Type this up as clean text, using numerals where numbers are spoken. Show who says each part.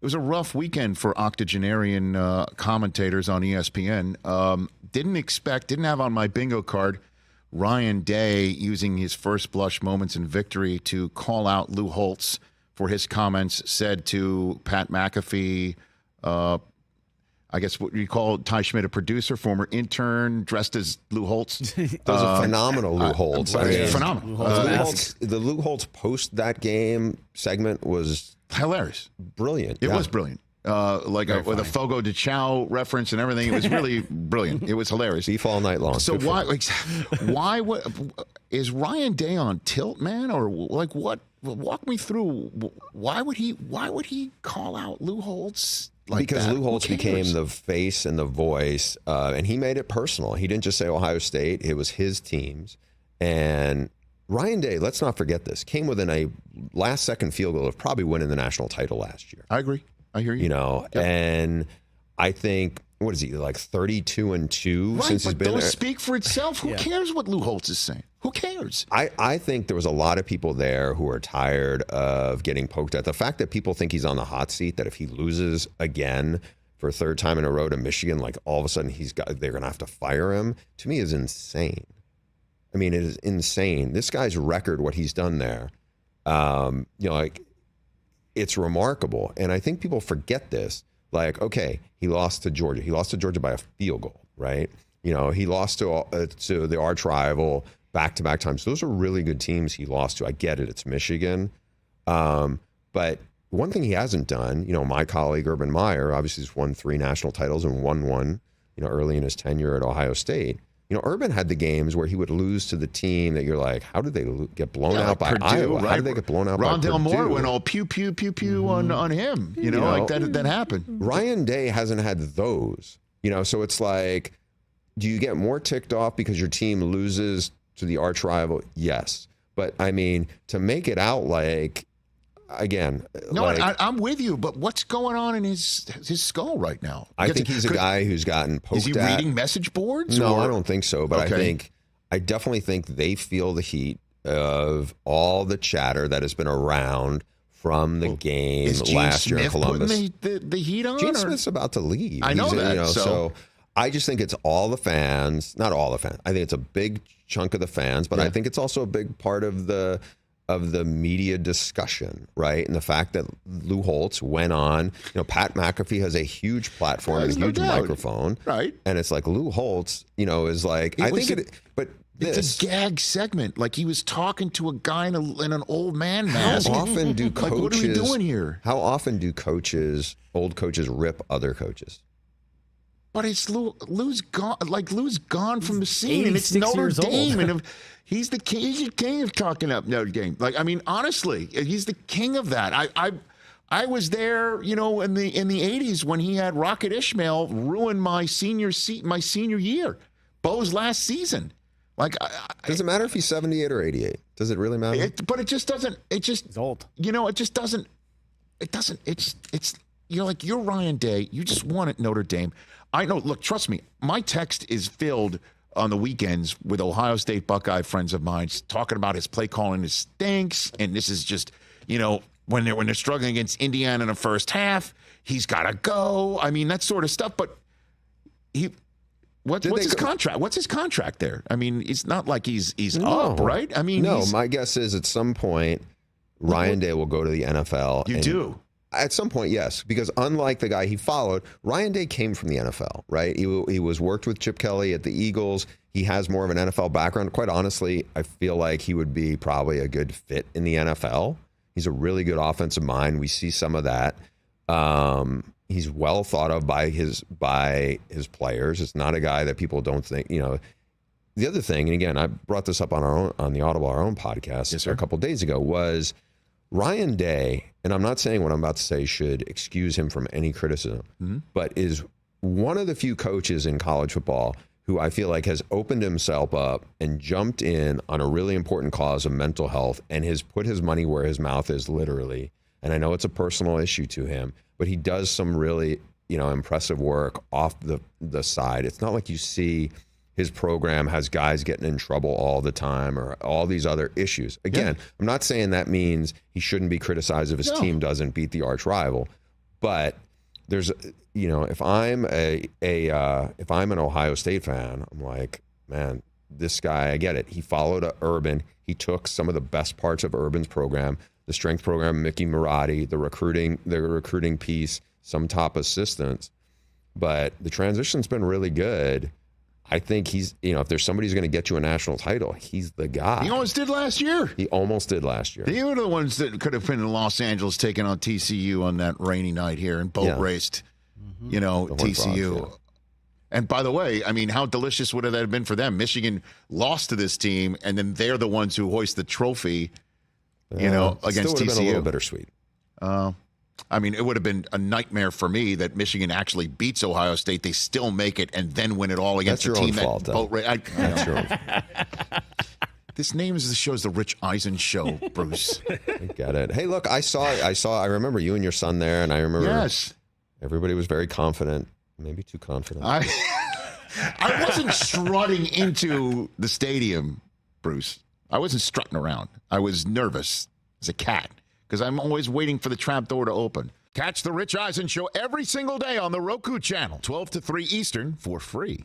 Speaker 1: was a rough weekend for octogenarian commentators on ESPN. Didn't have on my bingo card Ryan Day using his first blush moments in victory to call out Lou Holtz for his comments said to Pat McAfee, I guess what you call Ty Schmidt, a producer, former intern, dressed as Lou Holtz.
Speaker 2: That was a phenomenal Lou Holtz.
Speaker 1: Phenomenal.
Speaker 2: The Lou Holtz post that game segment was
Speaker 1: hilarious.
Speaker 2: Brilliant.
Speaker 1: It was brilliant. With a Fogo de Chao reference and everything. It was really brilliant. It was hilarious.
Speaker 2: Beef all night long.
Speaker 1: So why is Ryan Day on tilt, man? Or like what? Walk me through. Why would he call out Lou Holtz?
Speaker 2: Because Lou Holtz became the face and the voice, and he made it personal. He didn't just say Ohio State. It was his teams. And Ryan Day, let's not forget this, came within a last-second field goal of probably winning the national title last year.
Speaker 1: I agree. I hear you.
Speaker 2: Yep. And I think, what is he, like 32-2 since he's been there?
Speaker 1: Those speak for itself. Who cares what Lou Holtz is saying? Who cares?
Speaker 2: I think there was a lot of people there who are tired of getting poked at. The fact that people think he's on the hot seat, that if he loses again for a third time in a row to Michigan, like all of a sudden they're going to have to fire him, to me is insane. I mean, it is insane. This guy's record, what he's done there, it's remarkable. And I think people forget this. Like, okay, he lost to Georgia. He lost to Georgia by a field goal, right? He lost to the arch rival back-to-back times. Those are really good teams he lost to. I get it. It's Michigan. But one thing he hasn't done, my colleague Urban Meyer, obviously has won 3 national titles and won one, early in his tenure at Ohio State. Urban had the games where he would lose to the team that you're like, how did they get blown out by
Speaker 1: Purdue,
Speaker 2: Iowa?
Speaker 1: Right?
Speaker 2: How did they get blown out by Purdue?
Speaker 1: Rondell Moore went all pew, pew, pew, pew on him. Like that happened.
Speaker 2: Ryan Day hasn't had those. So it's like, do you get more ticked off because your team loses to the arch rival? Yes. But, I mean, to make it out like, again.
Speaker 1: No, I'm with you, but what's going on in his skull right now?
Speaker 2: I think he's a guy who's gotten poked at.
Speaker 1: Is he reading message boards?
Speaker 2: No, I don't think so. But I definitely think they feel the heat of all the chatter that has been around from the game last year in Columbus.
Speaker 1: Is Gene Smith putting the heat on?
Speaker 2: Gene Smith's about to leave.
Speaker 1: I know that.
Speaker 2: So I just think it's all the fans, not all the fans. I think it's a big chunk of the fans, but I think it's also a big part of the media discussion, right? And the fact that Lou Holtz went on, Pat McAfee has a huge platform and a huge microphone,
Speaker 1: right?
Speaker 2: And it's like Lou Holtz, is like,
Speaker 1: it's a gag segment. Like he was talking to a guy in an old man mask.
Speaker 2: How often do coaches?
Speaker 1: Like, what are we doing here?
Speaker 2: How often do old coaches, rip other coaches?
Speaker 1: But it's Lou's gone. Like Lou's gone from the scene, and it's Notre Dame, and he's the king. He's the king of talking up Notre Dame. Like, I mean, honestly, he's the king of that. I was there, in the 80s when he had Rocket Ismail ruin my senior year, Bo's last season. Like,
Speaker 2: does it matter if he's 78 or 88? Does it really matter?
Speaker 1: But it just doesn't.
Speaker 3: He's old.
Speaker 1: It just doesn't. It doesn't. It's. You're like, you're Ryan Day. You just won at Notre Dame. I know. Look, trust me. My text is filled on the weekends with Ohio State Buckeye friends of mine talking about his play calling is stinks, and this is just, when they're struggling against Indiana in the first half, he's got to go. I mean, that sort of stuff. But what's his contract? What's his contract there? I mean, it's not like he's up, right? I mean,
Speaker 2: my guess is at some point Ryan Day will go to the NFL.
Speaker 1: You do.
Speaker 2: At some point, yes, because unlike the guy he followed, Ryan Day came from the NFL, right? He was worked with Chip Kelly at the Eagles. He has more of an NFL background. Quite honestly, I feel like he would be probably a good fit in the NFL. He's a really good offensive mind. We see some of that. He's well thought of by his players. It's not a guy that people don't think, The other thing, and again, I brought this up on the Audible, our own podcast a couple of days ago, was Ryan Day, and I'm not saying what I'm about to say should excuse him from any criticism, but is one of the few coaches in college football who I feel like has opened himself up and jumped in on a really important cause of mental health and has put his money where his mouth is, literally. And I know it's a personal issue to him, but he does some really, impressive work off the side. It's not like you see his program has guys getting in trouble all the time or all these other issues. Again, I'm not saying that means he shouldn't be criticized if his team doesn't beat the arch rival. But there's, if I'm if I'm an Ohio State fan, I'm like, man, this guy, I get it. He followed Urban. He took some of the best parts of Urban's program, the strength program, Mickey Marotti, the recruiting piece, some top assistants. But the transition's been really good. I think he's, if there's somebody who's going to get you a national title, he's the guy.
Speaker 1: He almost did last year.
Speaker 2: He almost did last year.
Speaker 1: They were the ones that could have been in Los Angeles taking on TCU on that rainy night here and boat raced, TCU.
Speaker 2: Frogs,
Speaker 1: And by the way, I mean, how delicious would that have been for them? Michigan lost to this team, and then they're the ones who hoist the trophy, against TCU.
Speaker 2: Still would have been a little bittersweet.
Speaker 1: I mean, it would have been a nightmare for me that Michigan actually beats Ohio State. They still make it and then win it all against
Speaker 2: That's
Speaker 1: the
Speaker 2: your
Speaker 1: team
Speaker 2: own fault,
Speaker 1: that boat race.
Speaker 2: That's your own fault.
Speaker 1: This name is the show's the Rich Eisen Show, Bruce.
Speaker 2: I get it. Hey, look, I remember you and your son there, and I remember everybody was very confident, maybe too confident.
Speaker 1: I wasn't strutting into the stadium, Bruce. I wasn't strutting around. I was nervous as a cat because I'm always waiting for the trap door to open. Catch the Rich Eisen Show every single day on the Roku channel, 12 to 3 Eastern, for free.